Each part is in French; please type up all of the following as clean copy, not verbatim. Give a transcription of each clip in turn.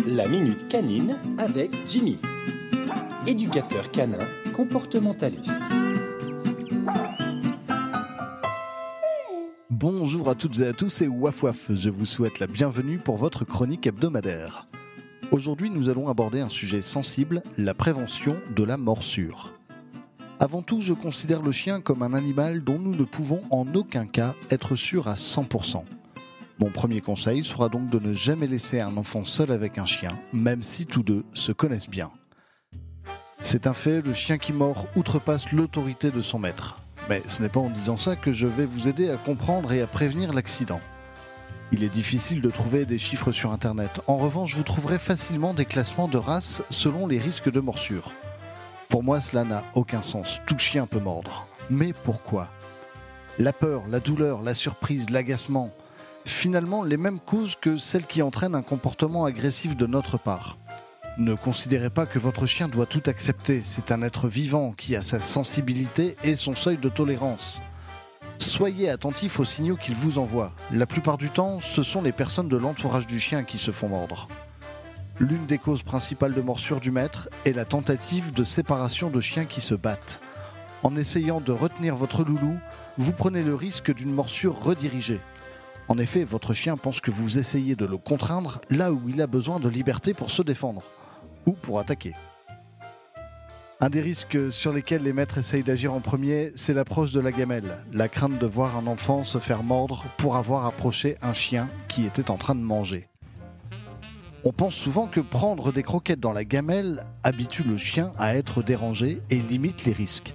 La Minute Canine avec Jimmy, éducateur canin comportementaliste. Bonjour à toutes et à tous, c'est Waf Waf. Je vous souhaite la bienvenue pour votre chronique hebdomadaire. Aujourd'hui, nous allons aborder un sujet sensible, la prévention de la morsure. Avant tout, je considère le chien comme un animal dont nous ne pouvons en aucun cas être sûrs à 100%. Mon premier conseil sera donc de ne jamais laisser un enfant seul avec un chien, même si tous deux se connaissent bien. C'est un fait, le chien qui mord outrepasse l'autorité de son maître. Mais ce n'est pas en disant ça que je vais vous aider à comprendre et à prévenir l'accident. Il est difficile de trouver des chiffres sur internet. En revanche, vous trouverez facilement des classements de races selon les risques de morsure. Pour moi, cela n'a aucun sens. Tout chien peut mordre. Mais pourquoi ? La peur, la douleur, la surprise, l'agacement. Finalement, les mêmes causes que celles qui entraînent un comportement agressif de notre part. Ne considérez pas que votre chien doit tout accepter. C'est un être vivant qui a sa sensibilité et son seuil de tolérance. Soyez attentifs aux signaux qu'il vous envoie. La plupart du temps, ce sont les personnes de l'entourage du chien qui se font mordre. L'une des causes principales de morsure du maître est la tentative de séparation de chiens qui se battent. En essayant de retenir votre loulou, vous prenez le risque d'une morsure redirigée. En effet, votre chien pense que vous essayez de le contraindre là où il a besoin de liberté pour se défendre, ou pour attaquer. Un des risques sur lesquels les maîtres essayent d'agir en premier, c'est l'approche de la gamelle, la crainte de voir un enfant se faire mordre pour avoir approché un chien qui était en train de manger. On pense souvent que prendre des croquettes dans la gamelle habitue le chien à être dérangé et limite les risques.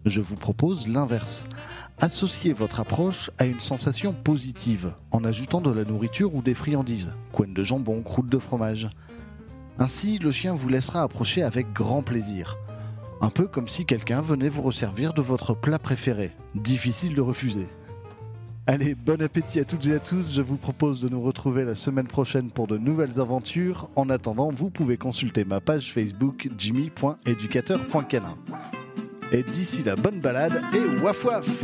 Je vous propose l'inverse. Associez votre approche à une sensation positive, en ajoutant de la nourriture ou des friandises, couenne de jambon, croûte de fromage. Ainsi, le chien vous laissera approcher avec grand plaisir. Un peu comme si quelqu'un venait vous resservir de votre plat préféré. Difficile de refuser. Allez, bon appétit à toutes et à tous. Je vous propose de nous retrouver la semaine prochaine pour de nouvelles aventures. En attendant, vous pouvez consulter ma page Facebook jimmy.educateur.canin. Et d'ici là, bonne balade et waf waf!